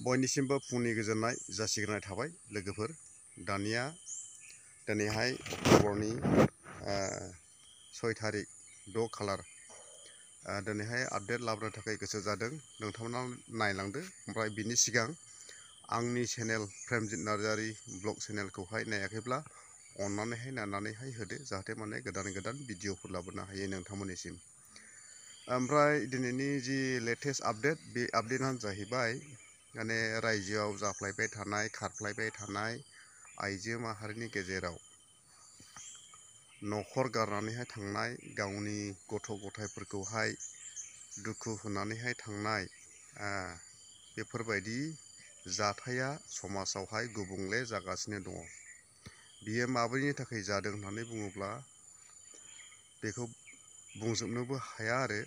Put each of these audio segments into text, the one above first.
बयनिसिमबो फुंनि गोजोननाय जासिग्रोनाय थाबाय लोगोफोर। दानिया दिनैहाय बर'नि 6 तारिख 6 खालार दिनैहाय आपडेट लाबोनो थाखाय गोसो जादों। नोंथांमोना नायलांदो। ओमफ्राय बिनि सिगां आंनि चेनेल प्रेमजित नार्जारी ब्लग चेनेलखौहाय नायाखैब्ला अन्नानैहाय नायनानैहाय होदो, जाहाथे माने गोदान गोदान भिडिअफोर लाबोनो हायो नोंथांमोननिसिम। ओमफ्राय दिनैनि जि लेटेस्ट आपडेट, बे आपडेटआनो जाहैबाय माने रायजोआव जाफ्लायबाय थानाय खारफ्लायबाय थानाय आइजो माहारिनि गेजेराव न'खर गारनानैहाय थांनाय, गावनि गथ' गथायफोरखौहाय दुखु होनानैहाय थांनाय, बेफोरबायदि जाथाया समाजावहाय गुबुंले जागासिनो दङ। बियो माबोरैनि थाखाय जादों होननानै बुङोब्ला बेखौ बुंजोबनोबो हाया आरो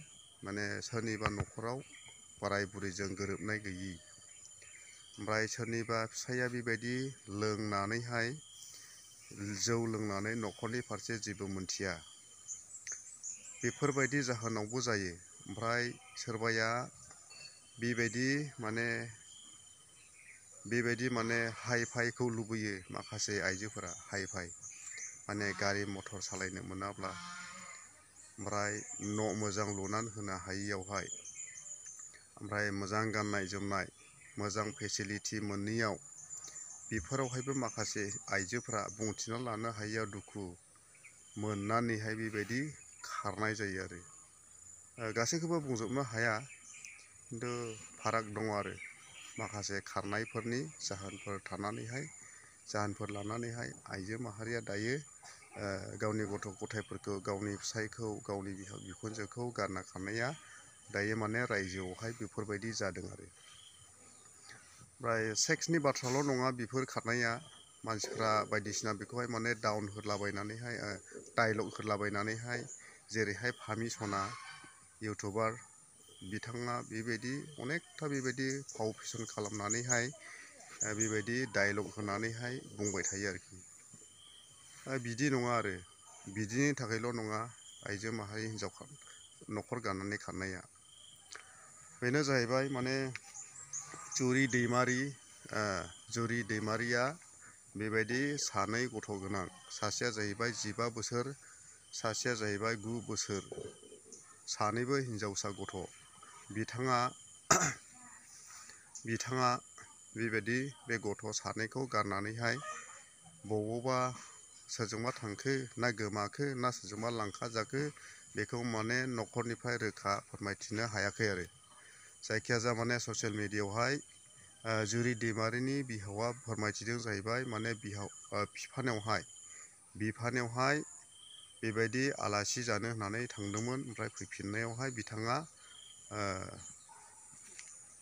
माने सोरनिबा न'खराव बोराय बुरैजों गोरोबनाय गैयि, ओमफ्राय सोरनिबा फिसाया बेबायदि लोंनानैहाय जौ लोंनानै न'खरनि फारसे जेबो मोनथिया, बेफोरबायदि जाहोनावबो जायो। ओमफ्राय सोरबाया बेबायदि माने हाइ फाइखौ लुबैयो। माखासे आइजोफोरा हाइ फाइ माने गारि मथर सालायनो मोनाब्ला, ओमफ्राय न' मोजां लुनानै होनो हायियावहाय, ओमफ्राय मोजां गाननाय जोमनाय, मोजां फेसिलिटि मोनैयाव, बेफोरावहायबो माखासे आइजोफोरा बुंथिना लानो हायियाव दुखु मोननानैहाय बेबायदि खारनाय जायो आरो। गासैखौबो बुंजोबनो हाया, खिन्थु फाराग दङ आरो माखासे खारनायफोरनि जाहोनफोर लानानैहाय आइजो माहारिया दायो गावनि गथ' गथायफोरखौ, गावनि फिसायखौ, गावनि बिहाव बिखुनजोखौ गारना खारनाया दायो माने रायजोआवहाय बेफोरबायदि जादों आरो। ओमफ्राय सेक्सनि बाथ्राल' नङा बेफोर खारनाया, मानसिफ्रा बायदिसिना बेखौहाय माने डाउन होलाबायनानैहाय डाइलग होलाबायनानैहाय, जेरैहाय फामि सना इउटुबार बिथाङा बेबायदि अनेकथा बेबायदि फाव फेसन खालामनानैहाय बेबायदि डाइलग होनानैहाय बुंबाय थायो आरोखि। बिदि नङा आरो, बिदिनि थाखायल' नङा आइजो माहारि हिनजाव न'खर गारनानै खारनाया। बेनो जाहैबाय माने जुरि दैमारिया बेबायदि सानै गथ' गोनां, सासेया जाहैबाय 15 बोसोर, सासेया जाहैबाय 9 बोसोर, सानैबो हिनजावसा गथ'। बिथाङा बेबायदि बे गथ' सानैखौ गारनानैहाय बबावबा सोरजोंबा थांखो ना गोमाखो ना सोरजोंबा लांखाजाखो, बेखौ माने न'खरनिफ्राय रोखा फोरमायथिनो हायाखै आरो। जायखिजाया माने ससियेल मिडियायावहाय जुरि दैमारिनि बिहावा फोरमायथिदों जाहैबाय माने बिफानियावहाय बेबायदि आलासि जानो होननानै थांदोंमोन। ओमफ्राय फैफिननायावहाय बिथाङा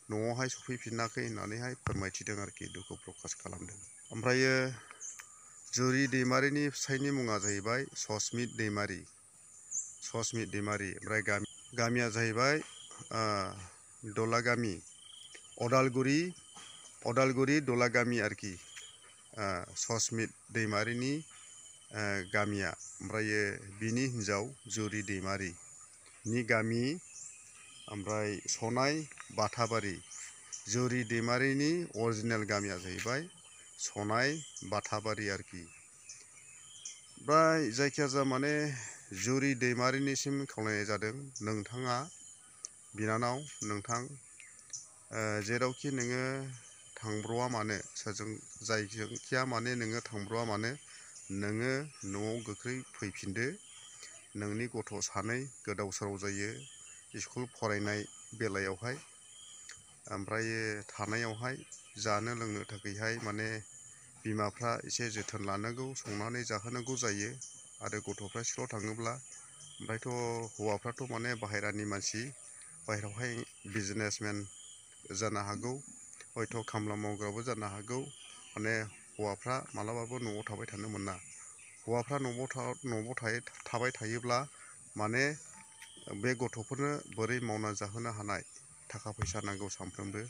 न'आवहाय सफैफिनाखै होननानैहाय फोरमायथिदों आरोखि, दुखु प्रकास खालामदों। ओमफ्रायो जुरि दैमारिनि फिसायनि मुङा जाहैबाय सस्मित दैमारि। ओमफ्राय गामिया जाहैबाय दलागामि, अदालगुरि दलागामि आरोखि सस्मित दैमारिनि गामिया। ओमफ्रायो बिनि हिन्जाव जुरि दैमारिनि गामि ओमफ्राय सनाय बाथाबारि। जुरि दैमारिनि अरिजिनेल गामिया जाहैबाय सनाय बाथाबारि आरोखि। ओमफ्राय जायखिजाया माने जुरि दैमारिनिसिम खावलायनाय जादों, नोंथाङा बिनानाव, नोंथां जेरावखि नोङो थांब्र'वा मानो, जायजोंखिया माने नोङो थांब्र'वा मानो, नोङो न'आव गोख्रै फैफिनदो। नोंनि गथ' सानै गोदाव सोराव जायो स्कुल फरायनाय बेलायावहाय, ओमफ्रायो थानायावहाय जानो लोंनो थाखायहाय माने बिमाफ्रा एसे जोथोन लानांगौ, संनानै जाहोनांगौ जायो। आरो गथ'फ्रा स्कुलाव थाङोब्ला, ओमफ्रायथ' हौवाफ्राथ' माने बाहेरानि मानसि, बाहेरायावहाय बिजनेसमेन जानो हागौ, हयथ' खामला मावग्राबो जानो हागौ। माने हौवाफ्रा मालाबाबो न'आव थाबाय थानो मोना। हौवाफ्रा न'आव थाबाय थायोब्ला माने बे गथ'फोरनो बोरै मावना जाहोनो हानाय, थाखा फैसा नांगौ सानफ्रोमबो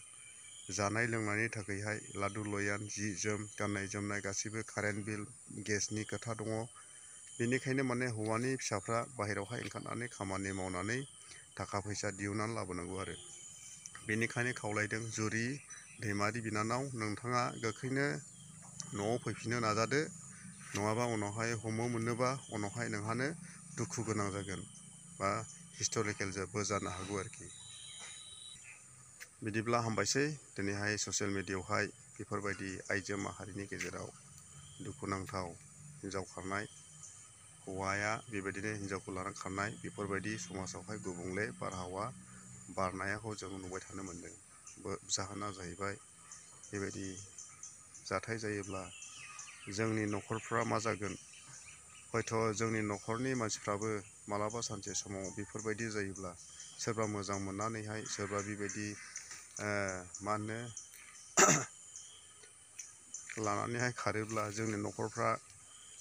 जानाय लोंनायनि थाखायहाय, लादु लयान, जि जोम, गाननाय जोमनाय, गासैबो कारेन्ट बिल, गेसनि खोथा दङ। बेनिखायनो माने हौवानि फिसाफ्रा बाहेरायावहाय ओंखारनानै खामानि मावनानै थाखा फैसा दिहुननानै लाबोनांगौ आरो। बेनिखायनो खावलायदों जुरि दैमारि बिनानाव, नोंथाङा गोख्रैनो न'आव फैफिननो नाजादो, नङाबा उनावहाय हमो मोनोबा उनावहाय नोंहानो दुखु गोनां जागोन बा हिस्ट'रिकेल बो जानो हागौ आरोखि। बिदिब्ला हामबायसै, दिनैहाय ससियेल मिडियायावहाय बेफोरबायदि आइजो माहारिनि गेजेराव दुखुनांथाव हिन्जाव खारनाय, हौवाया बेबायदिनो हिन्जावखौ लानानै खारनाय, बेफोरबायदि समाजावहाय गुबुंले बारहावा बारनायखौ जों नुबाय थानो मोन्दों। जाहोना जाहैबाय बेबायदि जाथाय जायोब्ला जोंनि न'खरफ्रा मा जागोन, हयथ' जोंनि न'खरनि मानसिफ्राबो मालाबा सानसे समाव बेफोरबायदि जायोब्ला सोरबा मोजां मोननानैहाय सोरबा बेबायदि लानानैहाय खारोब्ला जोंनि न'खरफ्रा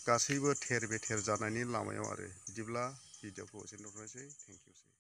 गासैबो थेर बेथेर जानायनि लामायाव आरो। बिदिब्ला भिडिअखौ एसेयावनो दोनथ'नोसै। Thank you.